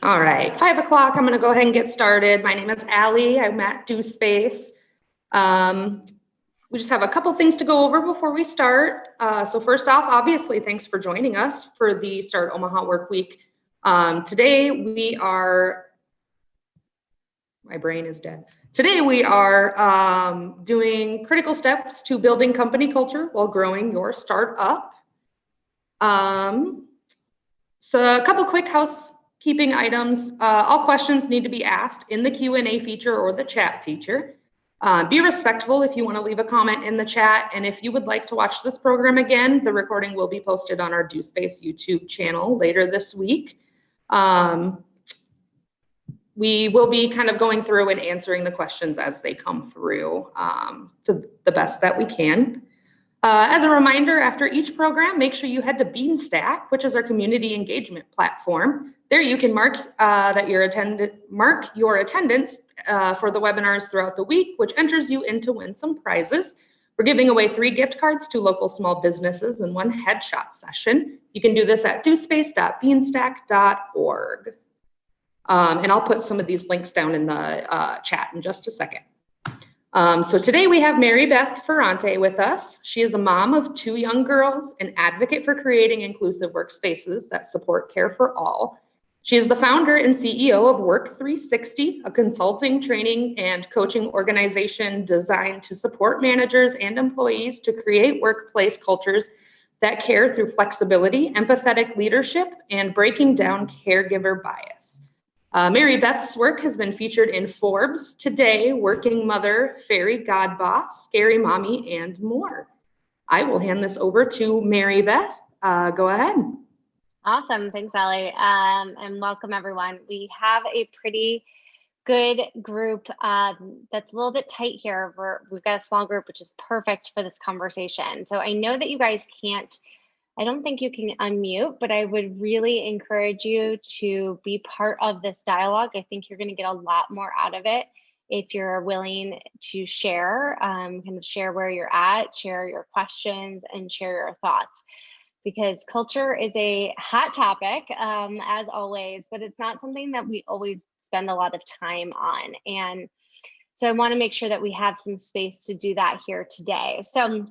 All right, 5 o'clock, I'm gonna go ahead and get started. My name is Allie, I'm at Do Space. We just have a couple things to go over before we start. So first off, obviously, thanks for joining us for the Start Omaha Work Week. Today we are, my brain is dead. Today we are doing critical steps to building company culture while growing your startup. So a couple quick housekeeping items. All questions need to be asked in the Q&A feature or the chat feature. Be respectful if you want to leave a comment in the chat, and if you would like to watch this program again, the recording will be posted on our Do Space YouTube channel later this week. We will be kind of going through and answering the questions as they come through to the best that we can. As a reminder, after each program, make sure you head to Beanstack, which is our community engagement platform. There you can mark your attendance for the webinars throughout the week, which enters you in to win some prizes. We're giving away 3 gift cards to local small businesses and 1 headshot session. You can do this at dospace.beanstack.org. And I'll put some of these links down in the chat in just a second. So today we have Mary Beth Ferrante with us. She is a mom of 2 young girls, an advocate for creating inclusive workspaces that support care for all. She is the founder and CEO of Work 360, a consulting, training, and coaching organization designed to support managers and employees to create workplace cultures that care through flexibility, empathetic leadership, and breaking down caregiver bias. Mary Beth's work has been featured in Forbes, Today, Working Mother, Fairy God Boss, Scary Mommy, and more. I will hand this over to Mary Beth. Go ahead. Awesome. Thanks, Allie. And welcome, everyone. We have a pretty good group that's a little bit tight here. We've got a small group, which is perfect for this conversation. So I know that you guys can't, I don't think you can unmute, but I would really encourage you to be part of this dialogue. I think you're going to get a lot more out of it if you're willing to share, kind of share where you're at, share your questions, and share your thoughts. Because culture is a hot topic, as always, but it's not something that we always spend a lot of time on. And so I want to make sure that we have some space to do that here today. So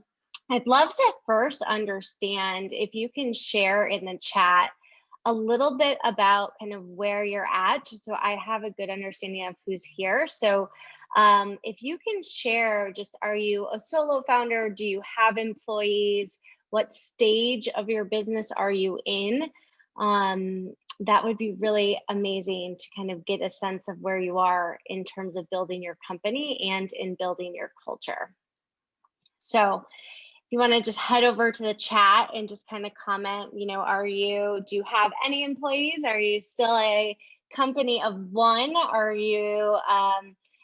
I'd love to first understand if you can share in the chat a little bit about kind of where you're at, just so I have a good understanding of who's here. So if you can share, just, are you a solo founder? Do you have employees? What stage of your business are you in? That would be really amazing to kind of get a sense of where you are in terms of building your company and in building your culture. So if you want to just head over to the chat and just kind of comment, you know, do you have any employees? Are you still a company of 1? Are you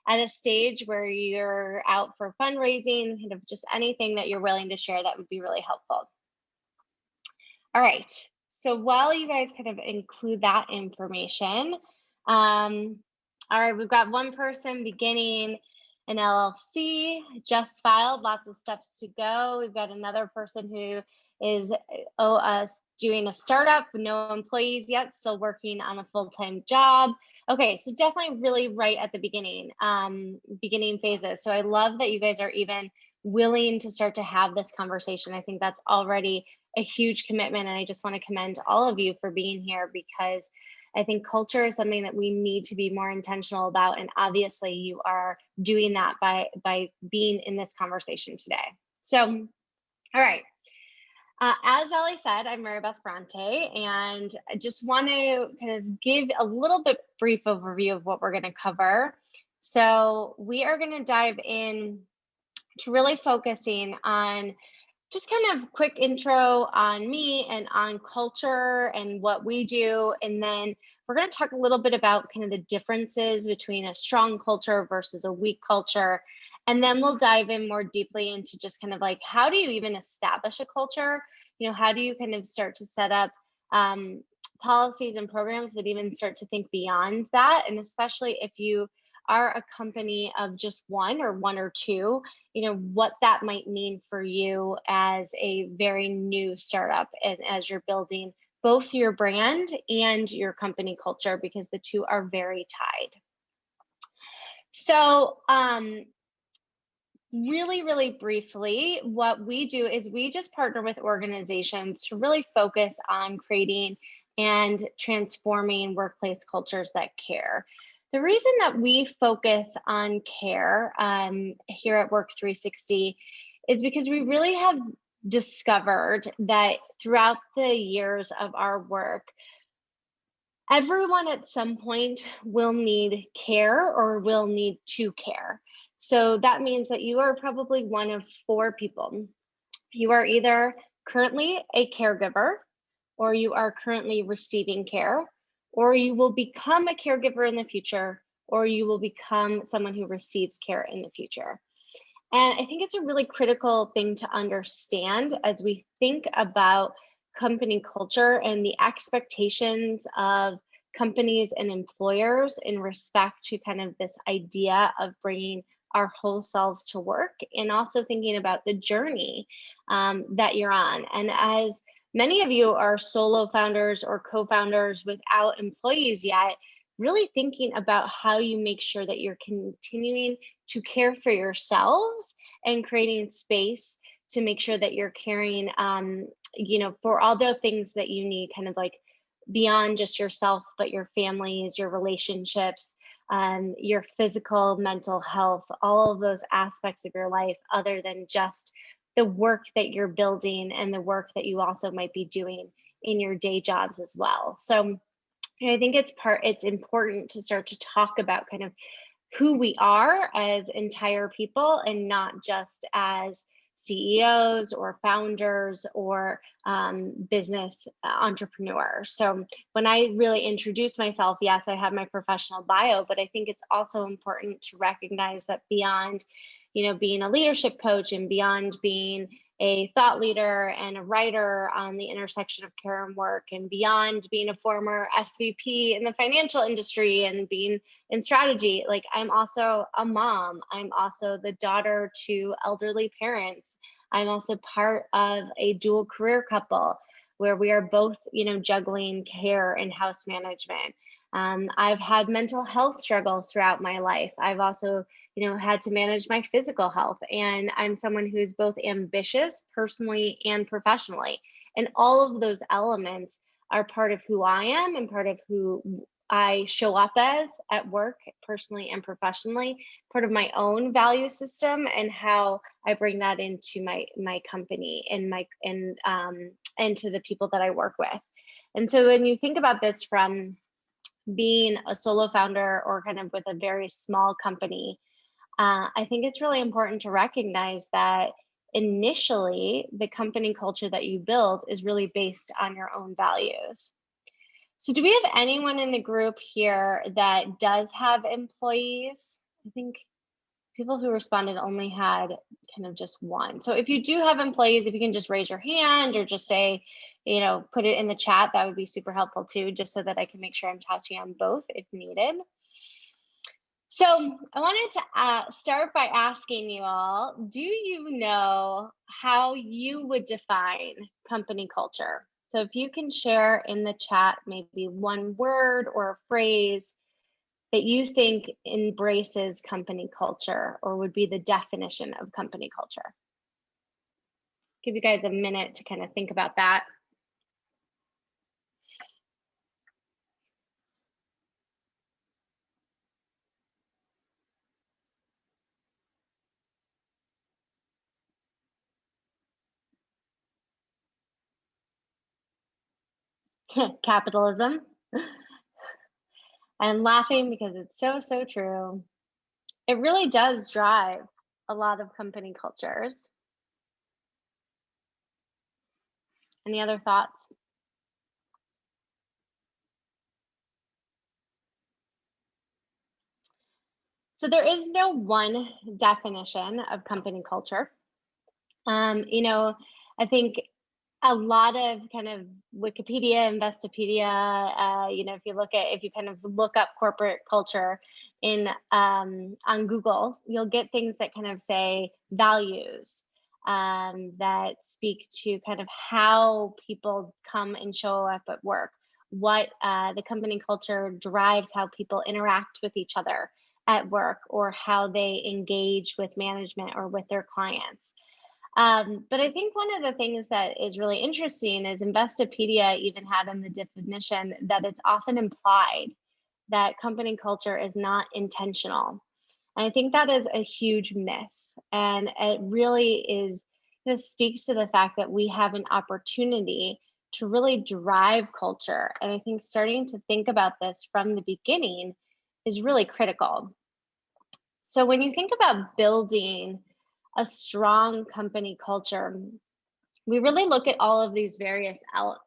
at a stage where you're out for fundraising? Kind of just anything that you're willing to share, that would be really helpful. All right, so while you guys kind of include that information, all right, we've got 1 person beginning an LLC, just filed, lots of steps to go. We've got another person who is doing a startup, no employees yet, still working on a full-time job. Okay, so definitely really right at the beginning phases. So I love that you guys are even willing to start to have this conversation. I think that's already a huge commitment, and I just want to commend all of you for being here, because I think culture is something that we need to be more intentional about, and obviously you are doing that by being in this conversation today. So, all right. As Ellie said, I'm Mary Beth Ferrante, and I just want to kind of give a little bit brief overview of what we're going to cover. So we are going to dive in to really focusing on just kind of quick intro on me and on culture and what we do. And then we're going to talk a little bit about kind of the differences between a strong culture versus a weak culture. And then we'll dive in more deeply into just kind of like, how do you even establish a culture? You know, how do you kind of start to set up policies and programs, but even start to think beyond that? And especially if you are a company of just 1 or 2, you know, what that might mean for you as a very new startup and as you're building both your brand and your company culture, because the two are very tied. So really briefly, what we do is we just partner with organizations to really focus on creating and transforming workplace cultures that care. The reason that we focus on care here at Work 360 is because we really have discovered that throughout the years of our work, everyone at some point will need care or will need to care. So that means that you are probably one of 4 people. You are either currently a caregiver, or you are currently receiving care, or you will become a caregiver in the future, or you will become someone who receives care in the future. And I think it's a really critical thing to understand as we think about company culture and the expectations of companies and employers in respect to kind of this idea of bringing our whole selves to work, and also thinking about the journey that you're on. And as many of you are solo founders or co-founders without employees yet, really thinking about how you make sure that you're continuing to care for yourselves and creating space to make sure that you're caring, for all the things that you need, kind of like beyond just yourself, but your families, your relationships, your physical, mental health, all of those aspects of your life, other than just the work that you're building and the work that you also might be doing in your day jobs as well. So I think it's important to start to talk about kind of who we are as entire people, and not just as CEOs or founders or business entrepreneurs. So when I really introduce myself, yes, I have my professional bio, but I think it's also important to recognize that beyond, being a leadership coach and beyond being a thought leader and a writer on the intersection of care and work, and beyond being a former SVP in the financial industry and being in strategy, like I'm also a mom. I'm also the daughter to elderly parents. I'm also part of a dual career couple where we are both, juggling care and house management. I've had mental health struggles throughout my life. I've also, had to manage my physical health. And I'm someone who's both ambitious personally and professionally. And all of those elements are part of who I am and part of who I show up as at work, personally and professionally, part of my own value system, and how I bring that into my company and to the people that I work with. And so when you think about this from being a solo founder or kind of with a very small company, I think it's really important to recognize that initially the company culture that you build is really based on your own values. So do we have anyone in the group here that does have employees? I think people who responded only had kind of just one. So if you do have employees, if you can just raise your hand or just say, put it in the chat, that would be super helpful too, just so that I can make sure I'm touching on both if needed. So I wanted to start by asking you all, do you know how you would define company culture? So if you can share in the chat maybe one word or a phrase that you think embraces company culture or would be the definition of company culture. Give you guys a minute to kind of think about that. Capitalism. I'm laughing because it's so true. It really does drive a lot of company cultures. Any other thoughts? So there is no one definition of company culture. I think a lot of kind of Wikipedia, Investopedia, if you kind of look up corporate culture on Google, you'll get things that kind of say values, that speak to kind of how people come and show up at work, what the company culture drives how people interact with each other at work, or how they engage with management or with their clients. But I think one of the things that is really interesting is Investopedia even had in the definition that it's often implied that company culture is not intentional. And I think that is a huge miss. And it really is, this speaks to the fact that we have an opportunity to really drive culture. And I think starting to think about this from the beginning is really critical. So when you think about building a strong company culture, we really look at all of these various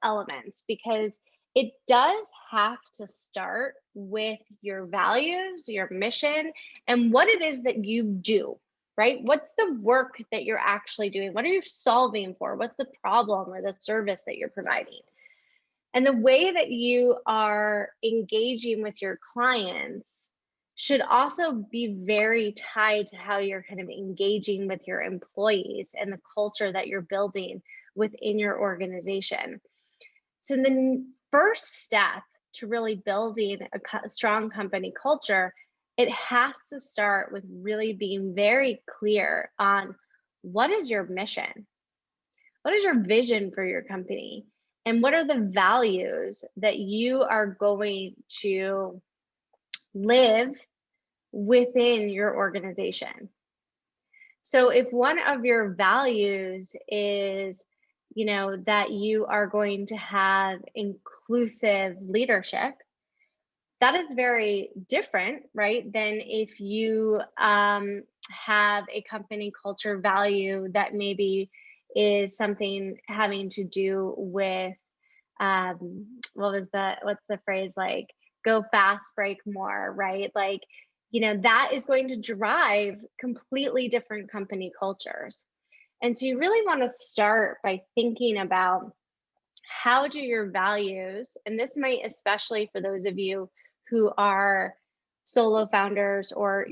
elements, because it does have to start with your values, your mission, and what it is that you do, right? What's the work that you're actually doing? What are you solving for? What's the problem or the service that you're providing? And the way that you are engaging with your clients should also be very tied to how you're kind of engaging with your employees and the culture that you're building within your organization. So the first step to really building a strong company culture, it has to start with really being very clear on what is your mission? What is your vision for your company? And what are the values that you are going to live within your organization? So if one of your values is, that you are going to have inclusive leadership, that is very different, right, than if you have a company culture value that maybe is something having to do with what's the phrase, like go fast, break more, right? Like, that is going to drive completely different company cultures. And so you really want to start by thinking about how do your values, and this might especially for those of you who are solo founders or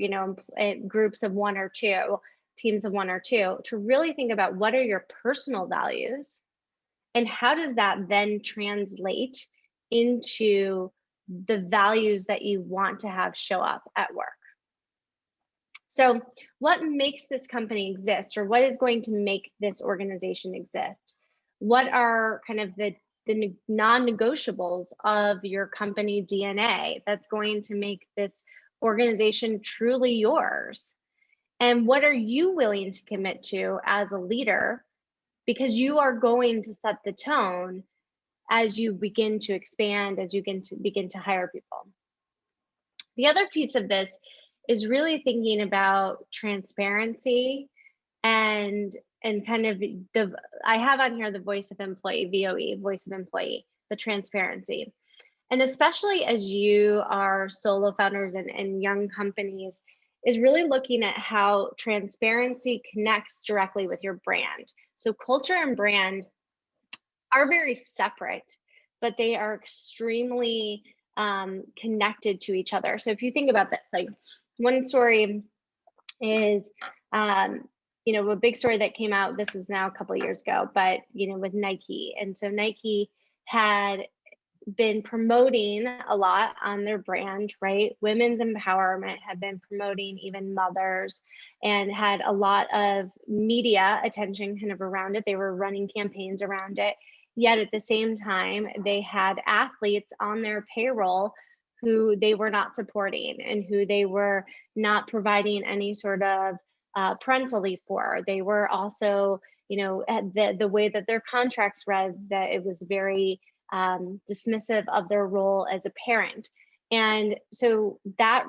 groups of one or two, teams of one or two, to really think about what are your personal values and how does that then translate into the values that you want to have show up at work. So what makes this company exist, or what is going to make this organization exist? What are kind of the non-negotiables of your company DNA that's going to make this organization truly yours? And what are you willing to commit to as a leader? Because you are going to set the tone as you begin to expand, as you begin to hire people. The other piece of this is really thinking about transparency and kind of I have on here the voice of employee, VOE, voice of employee, the transparency. And especially as you are solo founders and young companies, is really looking at how transparency connects directly with your brand. So culture and brand are very separate, but they are extremely connected to each other. So if you think about this, like one story is, a big story that came out, this was now a couple of years ago, but, with Nike. And so Nike had been promoting a lot on their brand, right? Women's empowerment, had been promoting even mothers, and had a lot of media attention kind of around it. They were running campaigns around it. Yet at the same time, they had athletes on their payroll who they were not supporting and who they were not providing any sort of parental leave for. They were also, the way that their contracts read, that it was very dismissive of their role as a parent. And so that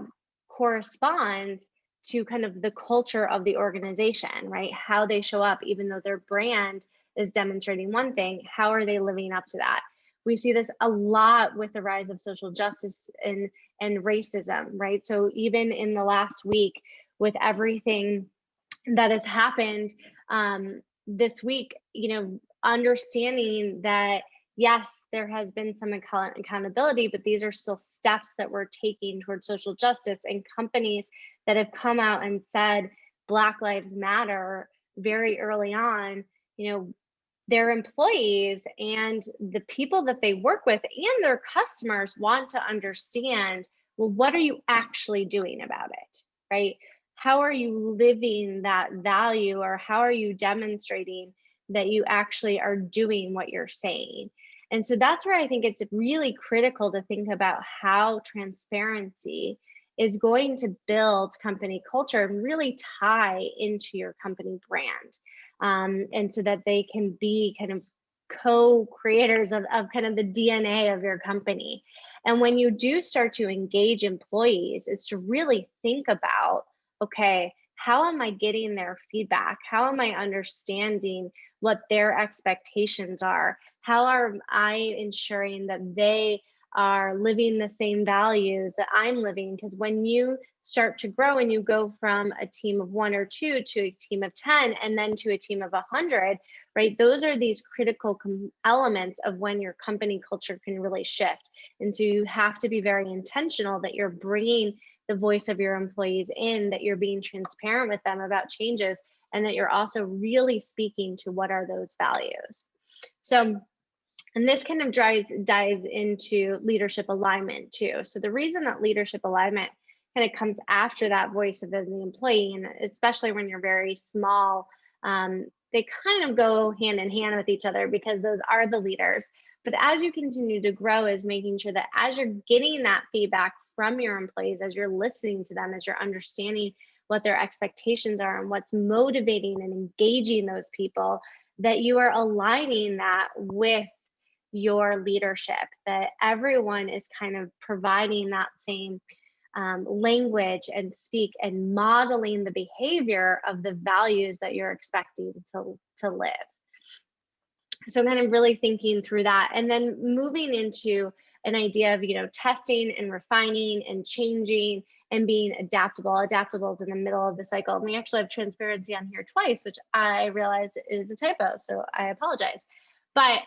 corresponds to kind of the culture of the organization, right? How they show up, even though their brand is demonstrating one thing, how are they living up to that? We see this a lot with the rise of social justice and racism, right? So even in the last week, with everything that has happened this week, understanding that yes, there has been some accountability, but these are still steps that we're taking towards social justice, and companies that have come out and said Black Lives Matter very early on, their employees and the people that they work with and their customers want to understand, well, what are you actually doing about it, right? How are you living that value, or how are you demonstrating that you actually are doing what you're saying? And so that's where I think it's really critical to think about how transparency is going to build company culture and really tie into your company brand. And so that they can be kind of co-creators of kind of the DNA of your company. And when you do start to engage employees, is to really think about, okay, how am I getting their feedback? How am I understanding what their expectations are? How am I ensuring that they are living the same values that I'm living? Because when you start to grow and you go from a team of 1 or 2 to a team of 10 and then to a team of 100, right? Those are these critical elements of when your company culture can really shift. And so you have to be very intentional that you're bringing the voice of your employees in, that you're being transparent with them about changes, and that you're also really speaking to what are those values. So, and this kind of dives into leadership alignment too. So the reason that leadership alignment kind of comes after that voice of the employee, and especially when you're very small, they kind of go hand in hand with each other because those are the leaders. But as you continue to grow, is making sure that as you're getting that feedback from your employees, as you're listening to them, as you're understanding what their expectations are and what's motivating and engaging those people, that you are aligning that with your leadership, that everyone is kind of providing that same language and speak and modeling the behavior of the values that you're expecting to live. So kind of really thinking through that, and then moving into an idea of, testing and refining and changing and being adaptable. Adaptable is in the middle of the cycle. And we actually have transparency on here twice, which I realize is a typo, so I apologize. But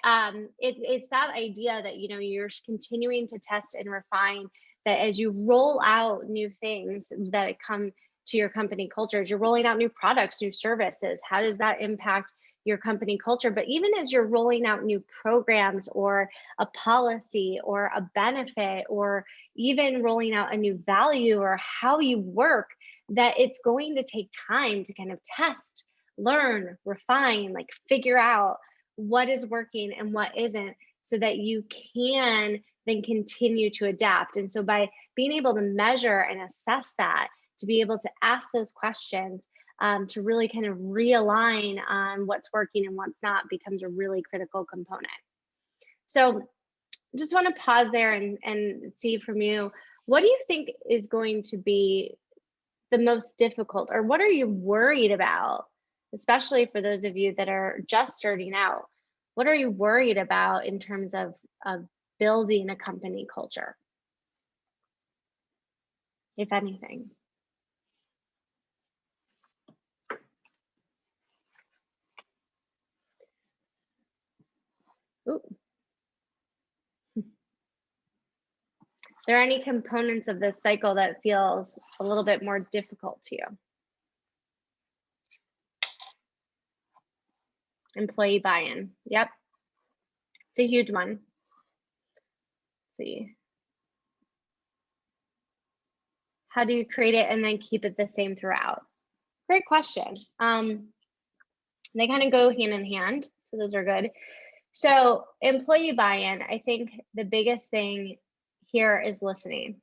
it's that idea that, you're continuing to test and refine, that as you roll out new things that come to your company culture, as you're rolling out new products, new services, how does that impact your company culture? But even as you're rolling out new programs or a policy or a benefit, or even rolling out a new value or how you work, that it's going to take time to kind of test, learn, refine, like figure out what is working and what isn't, so that you can then continue to adapt. And so by being able to measure and assess that, to be able to ask those questions, to really kind of realign on what's working and what's not, becomes a really critical component. So just want to pause there and see from you, what do you think is going to be the most difficult, or what are you worried about, especially for those of you that are just starting out? What are you worried about in terms of building a company culture, if anything? Ooh. Are there any components of this cycle that feels a little bit more difficult to you? Employee buy-in. Yep. It's a huge one. Let's see. How do you create it and then keep it the same throughout? Great question. They kind of go hand in hand, so those are good. So employee buy-in, I think the biggest thing here is listening.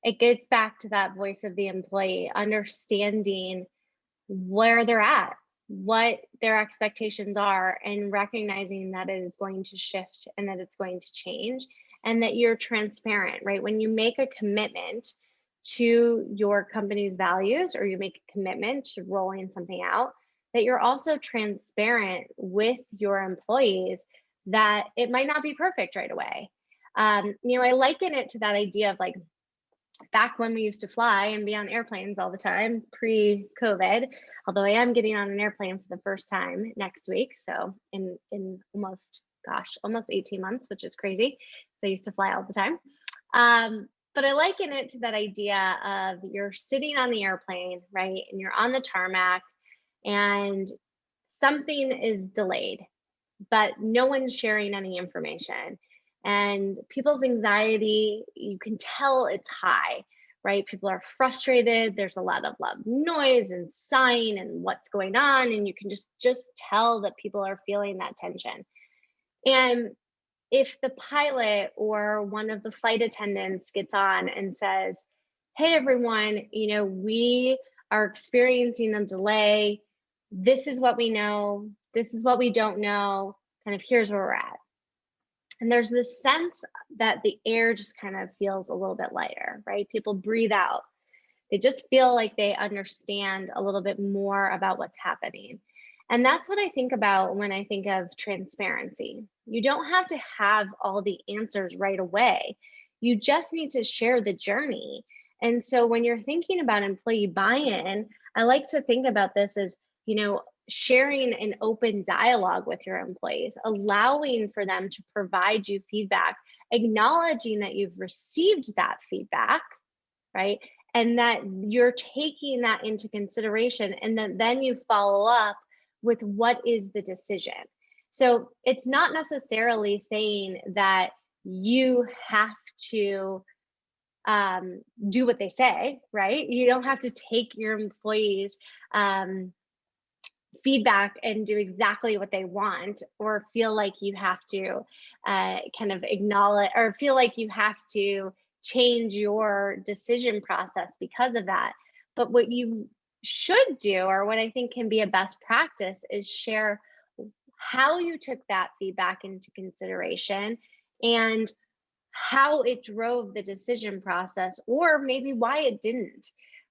It gets back to that voice of the employee, understanding where they're at, what their expectations are, and recognizing that it is going to shift and that it's going to change, and that you're transparent, right? When you make a commitment to your company's values, or you make a commitment to rolling something out, that you're also transparent with your employees that it might not be perfect right away. I liken it to that idea of like back when we used to fly and be on airplanes all the time pre-COVID, although I am getting on an airplane for the first time next week. So in almost 18 months, which is crazy. So I used to fly all the time. But I liken it to that idea of you're sitting on the airplane, right? And you're on the tarmac and something is delayed, but no one's sharing any information. And people's anxiety, you can tell it's high, right? People are frustrated. There's a lot of loud noise and sighing and what's going on. And you can just tell that people are feeling that tension. And if the pilot or one of the flight attendants gets on and says, hey, everyone, we are experiencing a delay. This is what we know. This is what we don't know. Kind of here's where we're at. And there's this sense that the air just kind of feels a little bit lighter, right? People breathe out. They just feel like they understand a little bit more about what's happening. And that's what I think about when I think of transparency. You don't have to have all the answers right away. You just need to share the journey. And so when you're thinking about employee buy-in, I like to think about this as, sharing an open dialogue with your employees, allowing for them to provide you feedback, acknowledging that you've received that feedback, right? And that you're taking that into consideration, and then you follow up with what is the decision. So it's not necessarily saying that you have to do what they say, right? You don't have to take your employees feedback and do exactly what they want, or feel like you have to kind of acknowledge, or feel like you have to change your decision process because of that. But what you should do, or what I think can be a best practice, is share how you took that feedback into consideration and how it drove the decision process, or maybe why it didn't,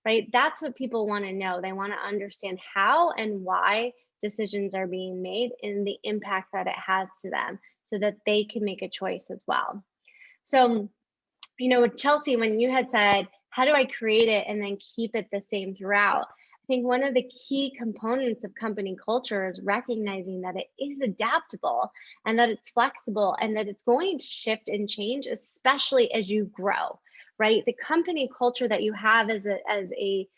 right? That's what people want to know. They want to understand how and why decisions are being made and the impact that it has to them, so that they can make a choice as well. So, Chelsea, when you had said, how do I create it and then keep it the same throughout? I think one of the key components of company culture is recognizing that it is adaptable and that it's flexible and that it's going to shift and change, especially as you grow, right? The company culture that you have as a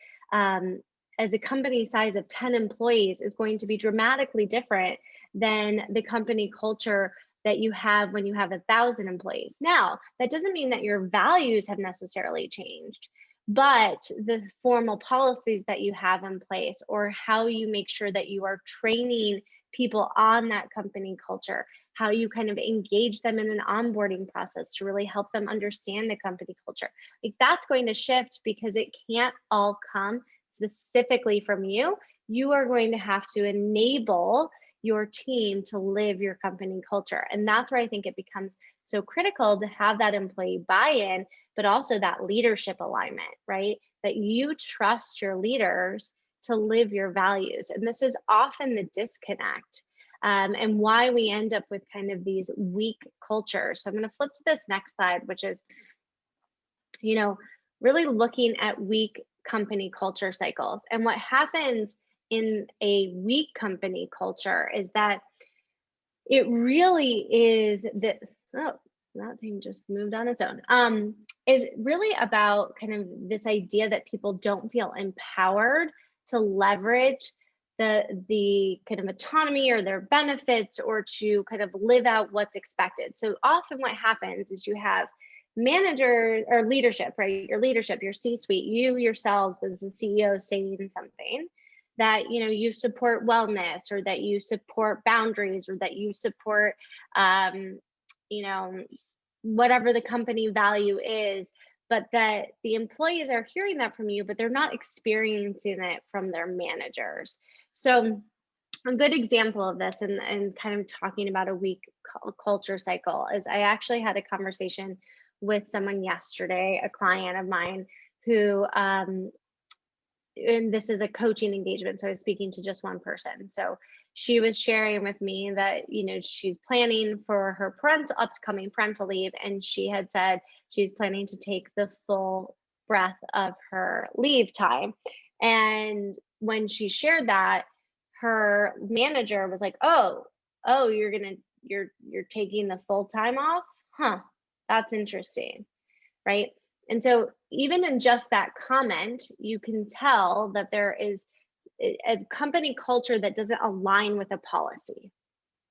company size of 10 employees is going to be dramatically different than the company culture that you have when you have 1,000 employees. Now, that doesn't mean that your values have necessarily changed, but the formal policies that you have in place, or how you make sure that you are training people on that company culture, how you kind of engage them in an onboarding process to really help them understand the company culture. Like, that's going to shift because it can't all come specifically from you. You are going to have to enable your team to live your company culture. And that's where I think it becomes so critical to have that employee buy-in, but also that leadership alignment, right? That you trust your leaders to live your values. And this is often the disconnect, and why we end up with kind of these weak cultures. So I'm going to flip to this next slide, which is, really looking at weak company culture cycles. And what happens in a weak company culture is that it really is that, oh, that thing just moved on its own, is really about kind of this idea that people don't feel empowered to leverage the kind of autonomy or their benefits, or to kind of live out what's expected. So often what happens is you have manager or leadership, right? Your leadership, your C-suite, you yourselves as the CEO saying something that, you support wellness, or that you support boundaries, or that you support, whatever the company value is, but that the employees are hearing that from you, but they're not experiencing it from their managers. So a good example of this, and kind of talking about a weak culture cycle, is I actually had a conversation with someone yesterday, a client of mine, who, and this is a coaching engagement, so I was speaking to just one person. So she was sharing with me that, she's planning for her upcoming parental leave, and she had said she's planning to take the full breadth of her leave time. And when she shared that, her manager was like, oh, you're taking the full time off? Huh, that's interesting, right? And so even in just that comment, you can tell that there is a company culture that doesn't align with a policy,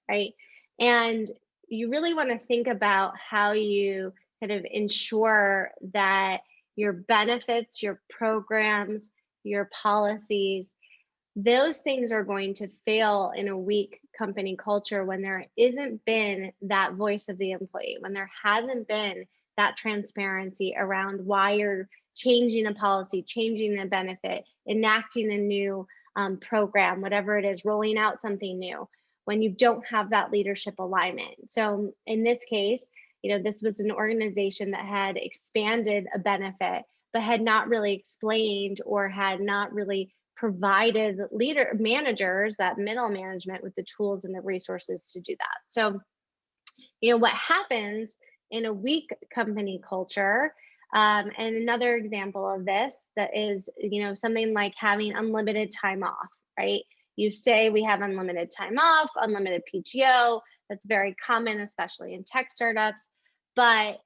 right? And you really want to think about how you kind of ensure that your benefits, your programs, your policies, those things are going to fail in a weak company culture when there isn't been that voice of the employee, when there hasn't been that transparency around why you're changing a policy, changing a benefit, enacting a new program, whatever it is, rolling out something new, when you don't have that leadership alignment. So in this case, this was an organization that had expanded a benefit, but had not really explained or had not really provided managers, that middle management, with the tools and the resources to do that. So, what happens in a weak company culture, and another example of this that is, something like having unlimited time off, right? You say we have unlimited time off, unlimited PTO. That's very common, especially in tech startups. But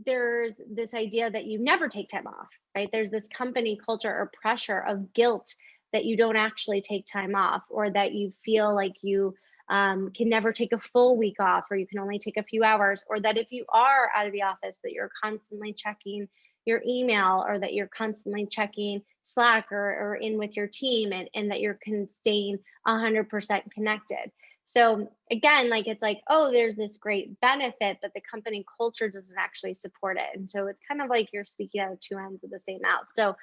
there's this idea that you never take time off, right? There's this company culture or pressure of guilt that you don't actually take time off, or that you feel like you can never take a full week off, or you can only take a few hours, or that if you are out of the office, that you're constantly checking your email, or that you're constantly checking Slack or in with your team, and that you're staying 100% connected. So again, it's like, oh, there's this great benefit, but the company culture doesn't actually support it. And so it's kind of like you're speaking out of two ends of the same mouth. So,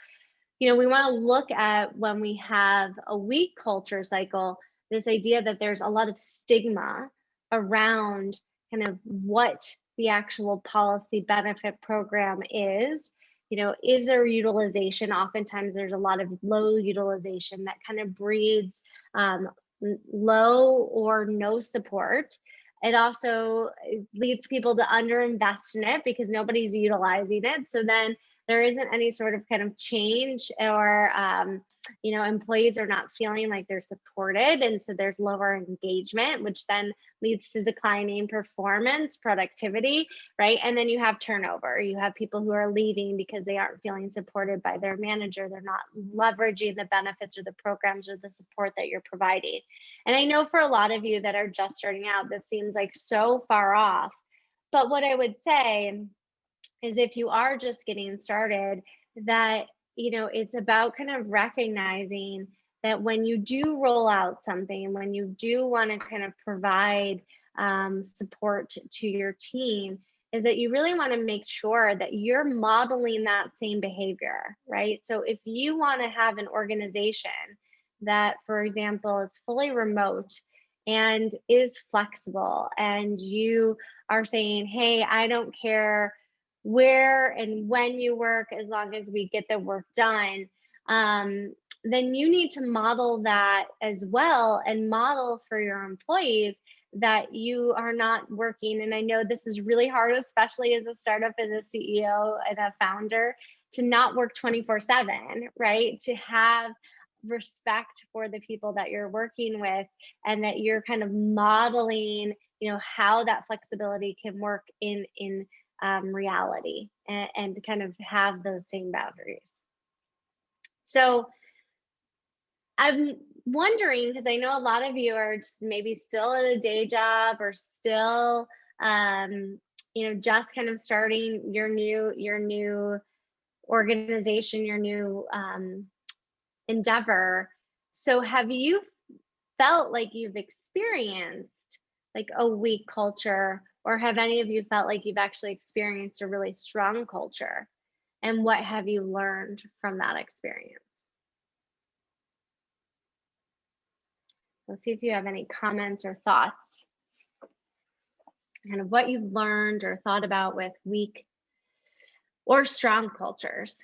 we want to look at, when we have a weak culture cycle, this idea that there's a lot of stigma around kind of what the actual policy benefit program is. Is there utilization? Oftentimes there's a lot of low utilization that kind of breeds low or no support. It also leads people to underinvest in it because nobody's utilizing it. So then there isn't any sort of kind of change, or employees are not feeling like they're supported, and so there's lower engagement, which then leads to declining performance, productivity, right? And then you have turnover. You have people who are leaving because they aren't feeling supported by their manager. They're not leveraging the benefits or the programs or the support that you're providing. And I know for a lot of you that are just starting out, this seems like so far off. But what I would say is, if you are just getting started, that it's about kind of recognizing that when you do roll out something, when you do want to kind of provide support to your team, is that you really want to make sure that you're modeling that same behavior, right? So if you want to have an organization that, for example, is fully remote and is flexible, and you are saying, hey, I don't care where and when you work, as long as we get the work done, then you need to model that as well, and model for your employees that you are not working. And I know this is really hard, especially as a startup, as a CEO and a founder, to not work 24/7, right? To have respect for the people that you're working with, and that you're kind of modeling, how that flexibility can work in reality, and to kind of have those same boundaries. So I'm wondering, because I know a lot of you are just maybe still at a day job, or still, just kind of starting your new organization, your new endeavor. So have you felt like you've experienced like a weak culture, or have any of you felt like you've actually experienced a really strong culture? And what have you learned from that experience? Let's see if you have any comments or thoughts, kind of what you've learned or thought about with weak or strong cultures.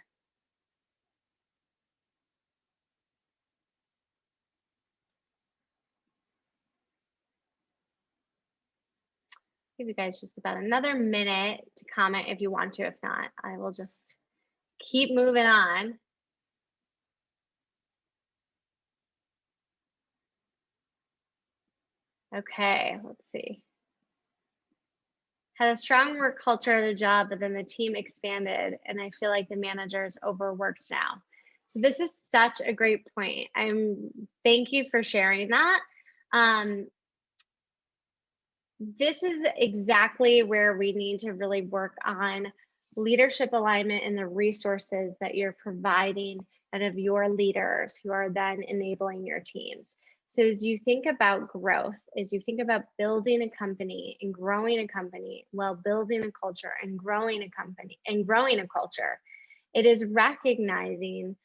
Give you guys just about another minute to comment if you want to. If not, I will just keep moving on. Okay, let's see. Had a strong work culture at a job, but then the team expanded, and I feel like the manager is overworked now. So this is such a great point. Thank you for sharing that. Um, this is exactly where we need to really work on leadership alignment and the resources that you're providing and of your leaders who are then enabling your teams. So as you think about growth, as you think about building a company and growing a company, while building a culture and growing a company and growing a culture, it is recognizing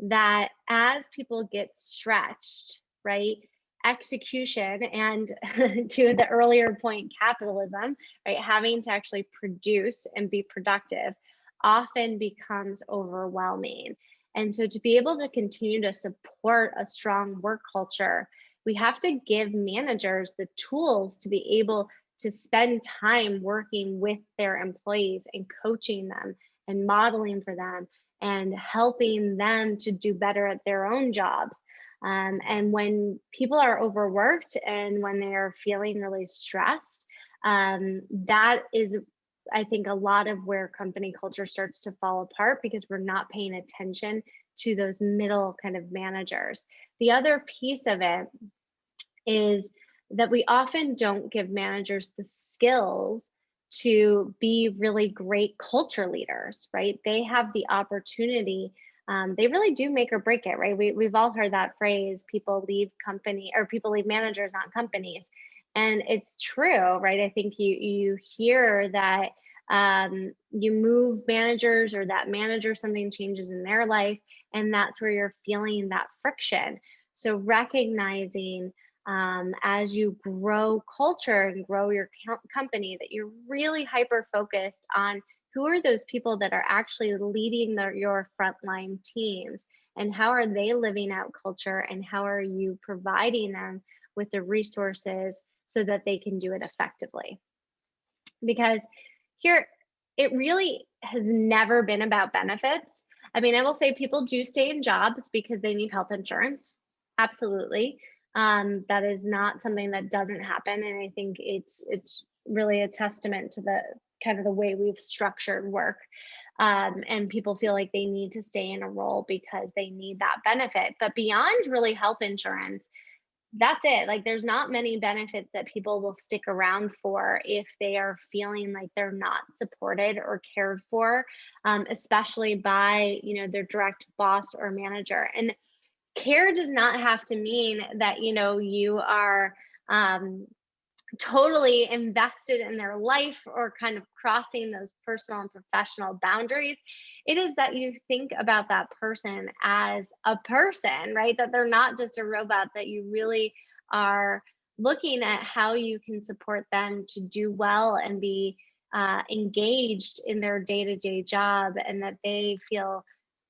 that as people get stretched, right? Execution and to the earlier point, capitalism, right? Having to actually produce and be productive often becomes overwhelming. And so to be able to continue to support a strong work culture, we have to give managers the tools to be able to spend time working with their employees and coaching them and modeling for them and helping them to do better at their own jobs. And when people are overworked and when they are feeling really stressed, that is, I think, a lot of where company culture starts to fall apart because we're not paying attention to those middle kind of managers. The other piece of it is that we often don't give managers the skills to be really great culture leaders, right? They have the opportunity. They really do make or break it, right? We've all heard that phrase, people leave company or people leave managers, not companies. And it's true, right? I think you hear that you move managers or that manager, something changes in their life, and that's where you're feeling that friction. So recognizing as you grow culture and grow your company, that you're really hyper focused on who are those people that are actually leading your frontline teams and how are they living out culture and how are you providing them with the resources so that they can do it effectively. Because here, it really has never been about benefits. I mean, I will say people do stay in jobs because they need health insurance. Absolutely. That is not something that doesn't happen. And I think it's really a testament to the kind of the way we've structured work. And people feel like they need to stay in a role because they need that benefit. But beyond really health insurance, that's it. Like there's not many benefits that people will stick around for if they are feeling like they're not supported or cared for, especially by, you know, their direct boss or manager. And care does not have to mean that, you know, you are totally invested in their life or kind of crossing those personal and professional boundaries. It is that you think about that person as a person, right? That they're not just a robot, that you really are looking at how you can support them to do well and be engaged in their day-to-day job, and that they feel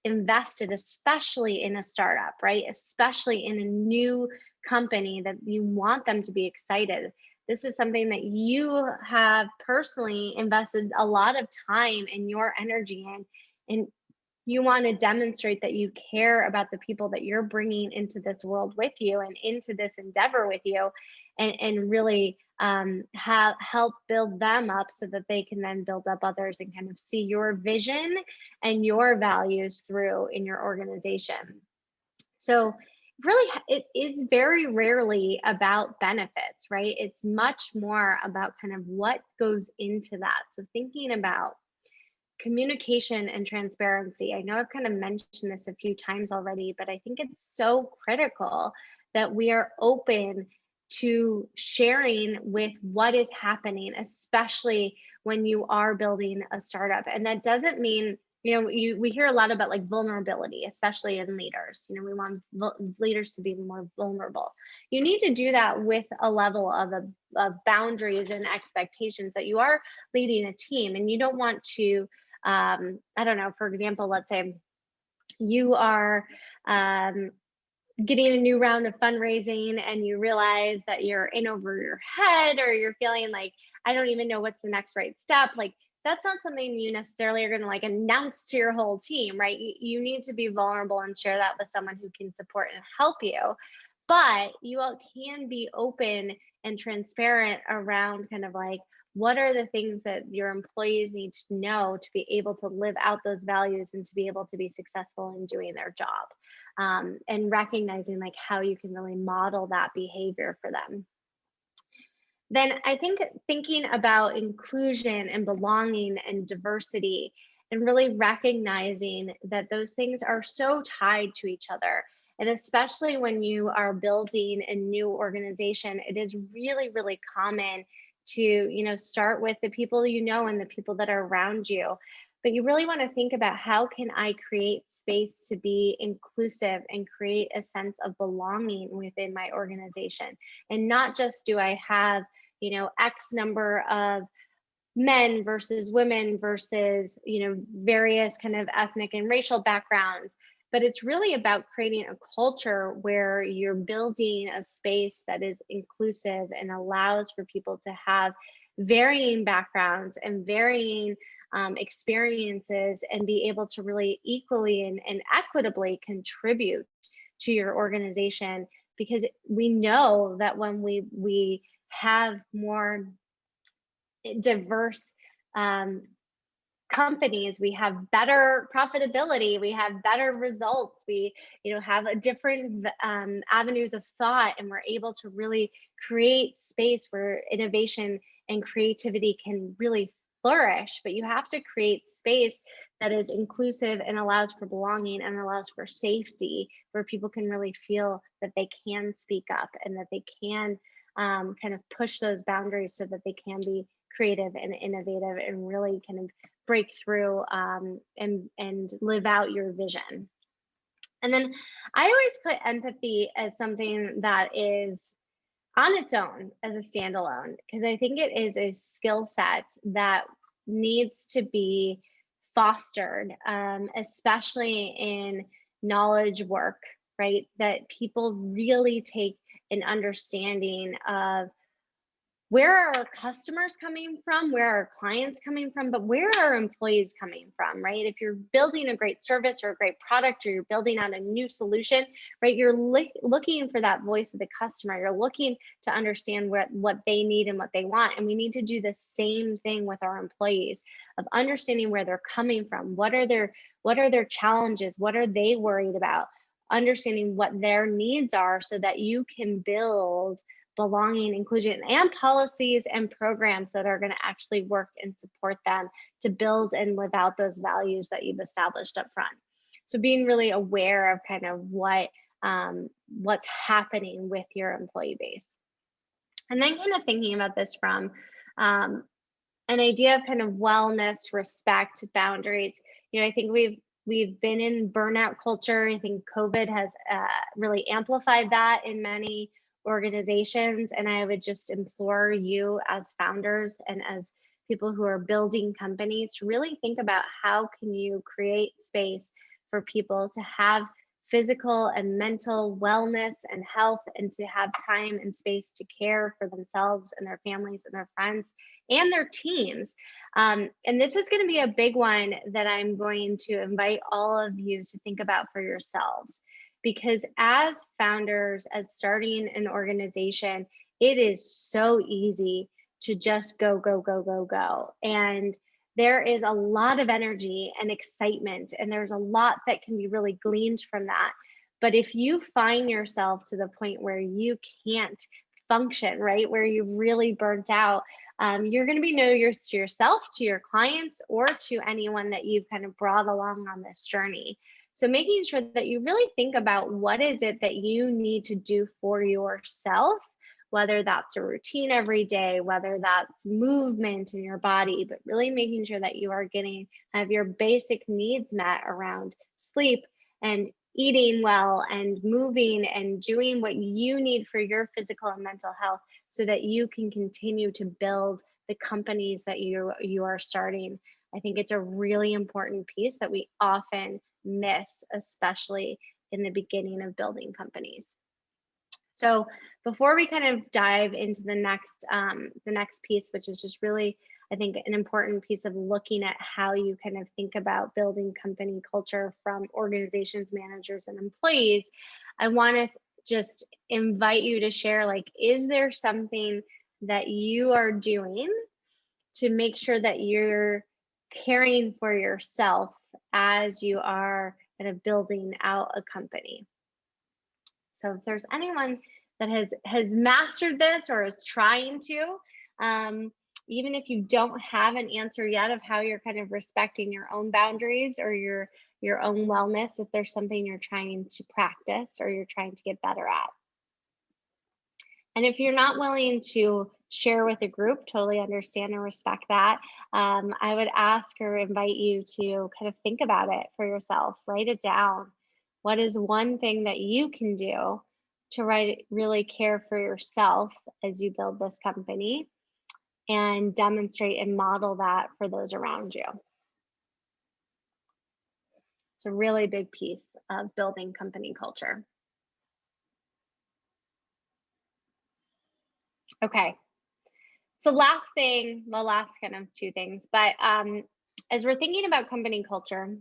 invested, especially in a startup, right? Especially in a new company, that you want them to be excited. This is something that you have personally invested a lot of time and your energy in, and you want to demonstrate that you care about the people that you're bringing into this world with you and into this endeavor with you, and really help build them up so that they can then build up others and kind of see your vision and your values through in your organization. So really, it is very rarely about benefits, right? It's much more about kind of what goes into that. So thinking about communication and transparency. I know I've kind of mentioned this a few times already, but I think it's so critical that we are open to sharing with what is happening, especially when you are building a startup. And that doesn't mean, you know, we hear a lot about like vulnerability, especially in leaders. You know, we want leaders to be more vulnerable. You need to do that with a level of boundaries and expectations that you are leading a team, and you don't want to I don't know, for example, let's say you are getting a new round of fundraising and you realize that you're in over your head, or you're feeling like, I don't even know what's the next right step. Like, that's not something you necessarily are going to like announce to your whole team, right? You need to be vulnerable and share that with someone who can support and help you. But you all can be open and transparent around kind of like what are the things that your employees need to know to be able to live out those values and to be able to be successful in doing their job, and recognizing like how you can really model that behavior for them. Then I think thinking about inclusion and belonging and diversity, and really recognizing that those things are so tied to each other. And especially when you are building a new organization, it is really, really common to, start with the people you know and the people that are around you. But you really want to think about, how can I create space to be inclusive and create a sense of belonging within my organization? And not just, do I have X number of men versus women versus, various kind of ethnic and racial backgrounds, but it's really about creating a culture where you're building a space that is inclusive and allows for people to have varying backgrounds and varying experiences, and be able to really equally and equitably contribute to your organization. Because we know that when we have more diverse companies, we have better profitability, we have better results, we have a different avenues of thought, and we're able to really create space where innovation and creativity can really flourish. But you have to create space that is inclusive and allows for belonging and allows for safety, where people can really feel that they can speak up and that they can kind of push those boundaries, so that they can be creative and innovative and really kind of break through and live out your vision. And then I always put empathy as something that is on its own as a standalone, because I think it is a skill set that needs to be fostered, especially in knowledge work, right? That people really take an understanding of, where are our customers coming from, where are our clients coming from, but where are our employees coming from, right? If you're building a great service or a great product, or you're building out a new solution, right, you're looking for that voice of the customer. You're looking to understand what they need and what they want. And we need to do the same thing with our employees, of understanding where they're coming from. What are their challenges? What are they worried about? Understanding what their needs are, so that you can build belonging, inclusion, and policies and programs that are going to actually work and support them to build and live out those values that you've established up front. So being really aware of kind of what's happening with your employee base. And then kind of thinking about this from an idea of kind of wellness, respect, boundaries. I think we've been in burnout culture. I think COVID has really amplified that in many organizations. And I would just implore you, as founders and as people who are building companies, to really think about, how can you create space for people to have physical and mental wellness and health, and to have time and space to care for themselves and their families and their friends and their teams. And this is going to be a big one that I'm going to invite all of you to think about for yourselves. Because as founders, as starting an organization, it is so easy to just go, go, go, go, go. And there is a lot of energy and excitement, and there's a lot that can be really gleaned from that. But if you find yourself to the point where you can't function, right, where you've really burnt out, you're going to be no use to yourself, to your clients, or to anyone that you've kind of brought along on this journey. So making sure that you really think about, what is it that you need to do for yourself, whether that's a routine every day, whether that's movement in your body, but really making sure that you are getting your basic needs met around sleep and eating well and moving and doing what you need for your physical and mental health, so that you can continue to build the companies that you are starting. I think it's a really important piece that we often miss, especially in the beginning of building companies. So before we kind of dive into the next piece, which is just really, I think, an important piece of looking at how you kind of think about building company culture from organizations, managers, and employees, I want to just invite you to share, like, is there something that you are doing to make sure that you're caring for yourself as you are kind of building out a company. So if there's anyone that has mastered this or is trying to, even if you don't have an answer yet of how you're kind of respecting your own boundaries or your own wellness, if there's something you're trying to practice or you're trying to get better at. And if you're not willing to share with a group, totally understand and respect that. I would ask or invite you to kind of think about it for yourself, write it down. What is one thing that you can do to really care for yourself as you build this company and demonstrate and model that for those around you? It's a really big piece of building company culture. Okay. So last thing, the last kind of two things, but as we're thinking about company culture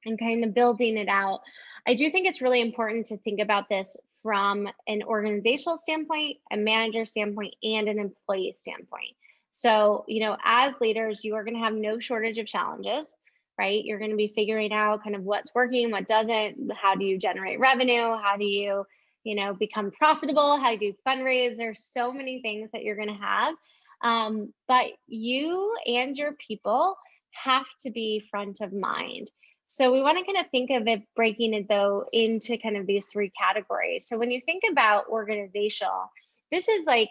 and kind of building it out, I do think it's really important to think about this from an organizational standpoint, a manager standpoint, and an employee standpoint. So, as leaders, you are going to have no shortage of challenges, right? You're going to be figuring out kind of what's working, what doesn't, how do you generate revenue, how do you, become profitable, how do you fundraise? There's so many things that you're going to have. But you and your people have to be front of mind. So we want to kind of think of it, breaking it though into kind of these three categories. So when you think about organizational, this is like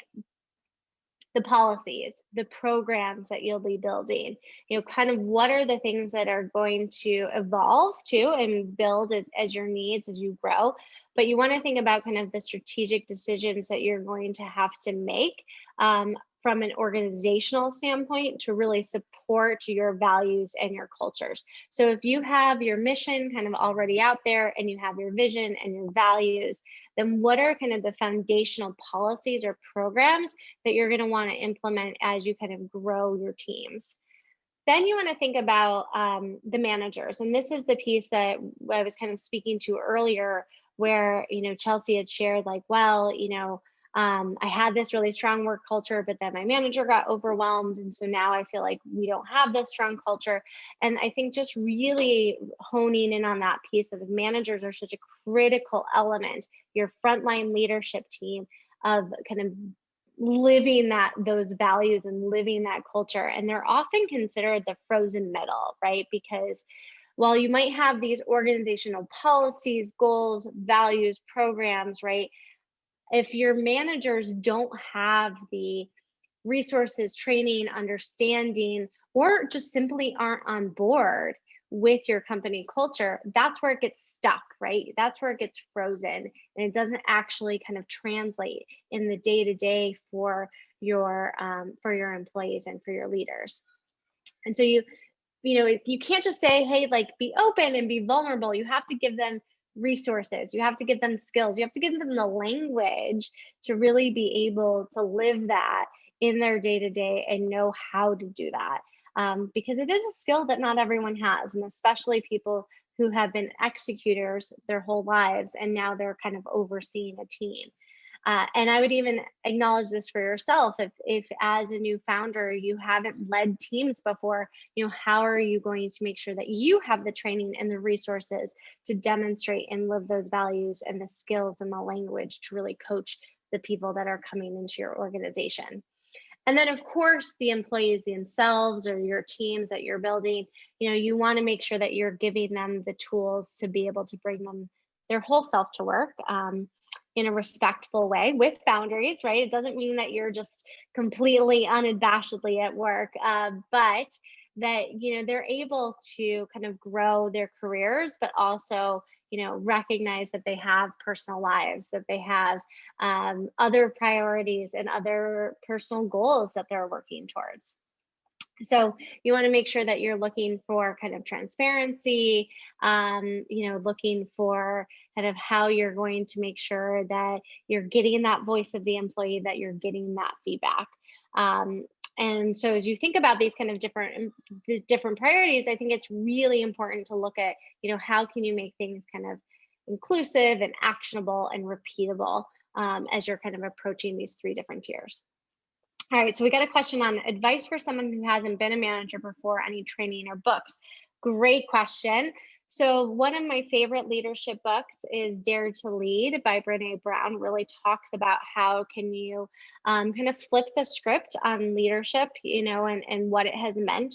the policies, the programs that you'll be building, kind of what are the things that are going to evolve to and build as your needs as you grow. But you want to think about kind of the strategic decisions that you're going to have to make from an organizational standpoint to really support your values and your cultures. So if you have your mission kind of already out there and you have your vision and your values, then what are kind of the foundational policies or programs that you're going to want to implement as you kind of grow your teams? Then you want to think about the managers. And this is the piece that I was kind of speaking to earlier, where, Chelsea had shared like, well, I had this really strong work culture, but then my manager got overwhelmed. And so now I feel like we don't have this strong culture. And I think just really honing in on that piece that the managers are such a critical element, your frontline leadership team, of kind of living those values and living that culture. And they're often considered the frozen middle, right? Because while you might have these organizational policies, goals, values, programs, right? If your managers don't have the resources, training, understanding, or just simply aren't on board with your company culture, that's where it gets stuck, right? That's where it gets frozen, and it doesn't actually kind of translate in the day-to-day for your employees and for your leaders. And so you can't just say, hey, like, be open and be vulnerable. You have to give them resources, you have to give them skills, you have to give them the language to really be able to live that in their day-to-day and know how to do that, because it is a skill that not everyone has, and especially people who have been executors their whole lives and now they're kind of overseeing a team. And I would even acknowledge this for yourself. If as a new founder, you haven't led teams before, how are you going to make sure that you have the training and the resources to demonstrate and live those values and the skills and the language to really coach the people that are coming into your organization? And then, of course, the employees themselves or your teams that you're building, you want to make sure that you're giving them the tools to be able to bring them their whole self to work. In a respectful way with boundaries, right? It doesn't mean that you're just completely unabashedly at work, but that, they're able to kind of grow their careers, but also, recognize that they have personal lives, that they have other priorities and other personal goals that they're working towards. So you want to make sure that you're looking for kind of transparency, looking for kind of how you're going to make sure that you're getting that voice of the employee, that you're getting that feedback. And so as you think about these kind of different priorities, I think it's really important to look at, how can you make things kind of inclusive and actionable and repeatable as you're kind of approaching these three different tiers. All right, so we got a question on advice for someone who hasn't been a manager before, any training or books. Great question. So one of my favorite leadership books is Dare to Lead by Brene Brown. Really talks about how can you kind of flip the script on leadership, and what it has meant.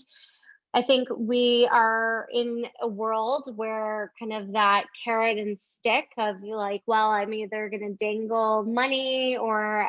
I think we are in a world where kind of that carrot and stick of like, well, I'm either going to dangle money or,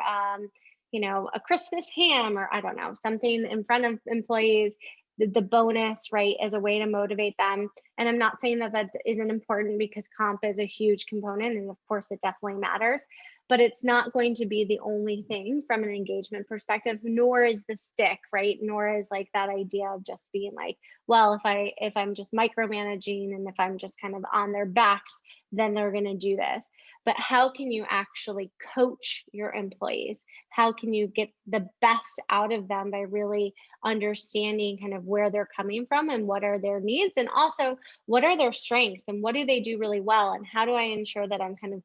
a Christmas ham or I don't know, something in front of employees, the bonus, right, as a way to motivate them. And I'm not saying that that isn't important because comp is a huge component. And of course, it definitely matters. But it's not going to be the only thing from an engagement perspective, nor is the stick, right? Nor is like that idea of just being like, well, if I'm just micromanaging and if I'm just kind of on their backs, then they're going to do this. But how can you actually coach your employees? How can you get the best out of them by really understanding kind of where they're coming from and what are their needs, and also what are their strengths and what do they do really well, and how do I ensure that I'm kind of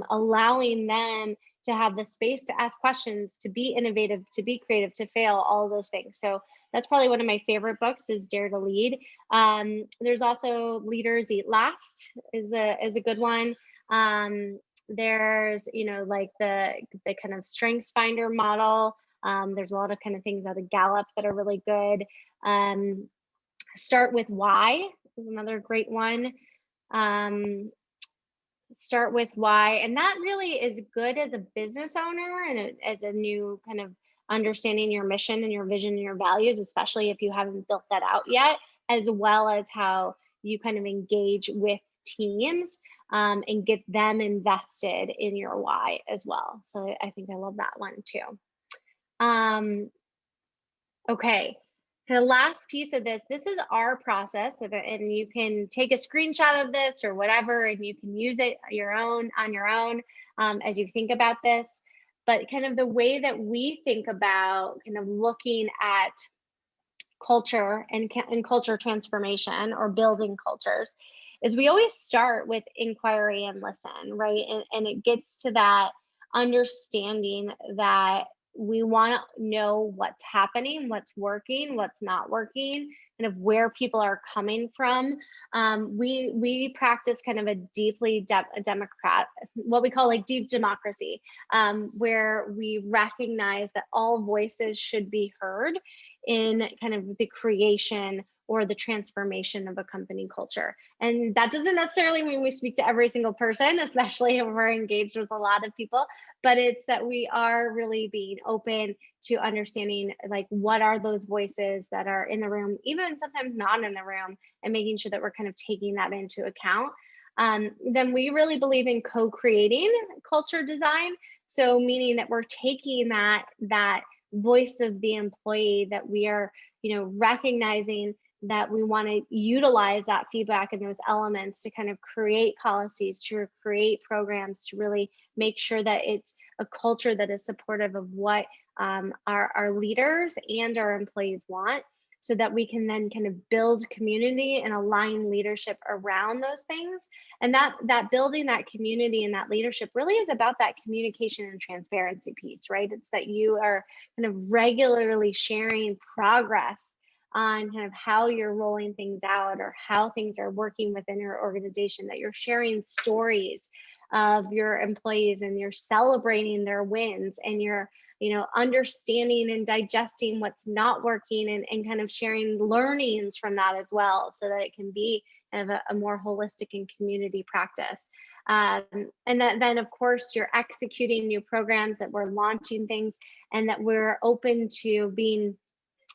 allowing them to have the space to ask questions, to be innovative, to be creative, to fail, all of those things. So that's probably one of my favorite books is Dare to Lead. There's also Leaders Eat Last is a good one. There's, like the kind of Strengths Finder model. There's a lot of kind of things out of Gallup that are really good. Start with Why is another great one. Start with Why, and that really is good as a business owner and as a new kind of understanding your mission and your vision and your values, especially if you haven't built that out yet, as well as how you kind of engage with teams and get them invested in your why as well. So I think I love that one too. Okay. The last piece of this is our process and you can take a screenshot of this or whatever, and you can use it on your own as you think about this. But kind of the way that we think about kind of looking at culture and culture transformation or building cultures is we always start with inquiry and listen, right? And it gets to that understanding that we want to know what's happening, what's working, what's not working, kind of where people are coming from. We practice kind of a deeply democrat, what we call like deep democracy, where we recognize that all voices should be heard in kind of the creation or the transformation of a company culture. And that doesn't necessarily mean we speak to every single person, especially if we're engaged with a lot of people, but it's that we are really being open to understanding like what are those voices that are in the room, even sometimes not in the room, and making sure that we're kind of taking that into account. Then we really believe in co-creating culture design. So meaning that we're taking that voice of the employee, that we are, recognizing that we want to utilize that feedback and those elements to kind of create policies, to create programs, to really make sure that it's a culture that is supportive of what our leaders and our employees want, so that we can then kind of build community and align leadership around those things. And that building that community and that leadership really is about that communication and transparency piece, right? It's that you are kind of regularly sharing progress on kind of how you're rolling things out or how things are working within your organization, that you're sharing stories of your employees and you're celebrating their wins, and you're understanding and digesting what's not working, and kind of sharing learnings from that as well, so that it can be kind of a more holistic and community practice. And then of course you're executing new programs, that we're launching things, and that we're open to being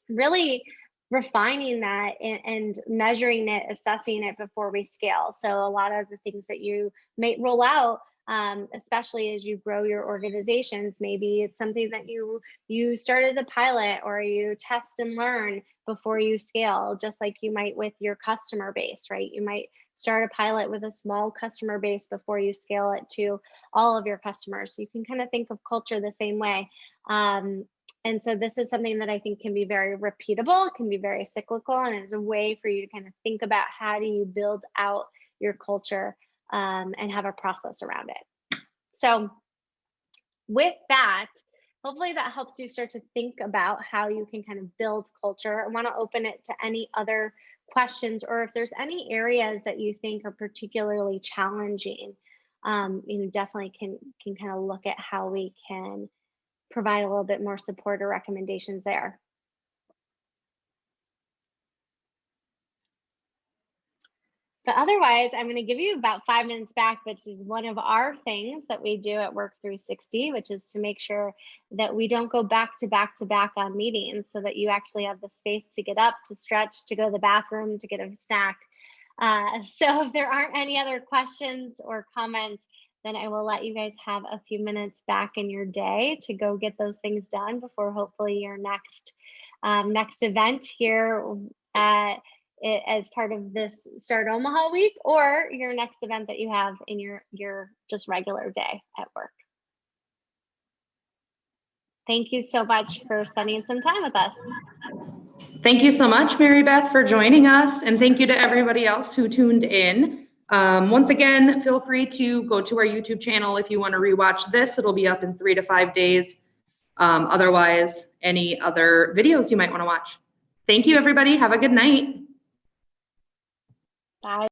really refining that and measuring it, assessing it before we scale. So a lot of the things that you may roll out, especially as you grow your organizations, maybe it's something that you start as a pilot or you test and learn before you scale, just like you might with your customer base, right? You might start a pilot with a small customer base before you scale it to all of your customers. So you can kind of think of culture the same way. And so this is something that I think can be very repeatable, can be very cyclical, and is a way for you to kind of think about how do you build out your culture and have a process around it. So with that, hopefully that helps you start to think about how you can kind of build culture. I want to open it to any other questions, or if there's any areas that you think are particularly challenging, definitely can kind of look at how we can provide a little bit more support or recommendations there. But otherwise, I'm going to give you about 5 minutes back, which is one of our things that we do at Work 360, which is to make sure that we don't go back to back to back on meetings, so that you actually have the space to get up, to stretch, to go to the bathroom, to get a snack. So if there aren't any other questions or comments, then I will let you guys have a few minutes back in your day to go get those things done before hopefully your next event here as part of this Start Omaha week, or your next event that you have in your just regular day at work. Thank you so much for spending some time with us. Thank you so much, Mary Beth, for joining us, and thank you to everybody else who tuned in. Once again, feel free to go to our YouTube channel if you want to rewatch this. It'll be up in 3 to 5 days. Otherwise, any other videos you might want to watch. Thank you, everybody. Have a good night. Bye.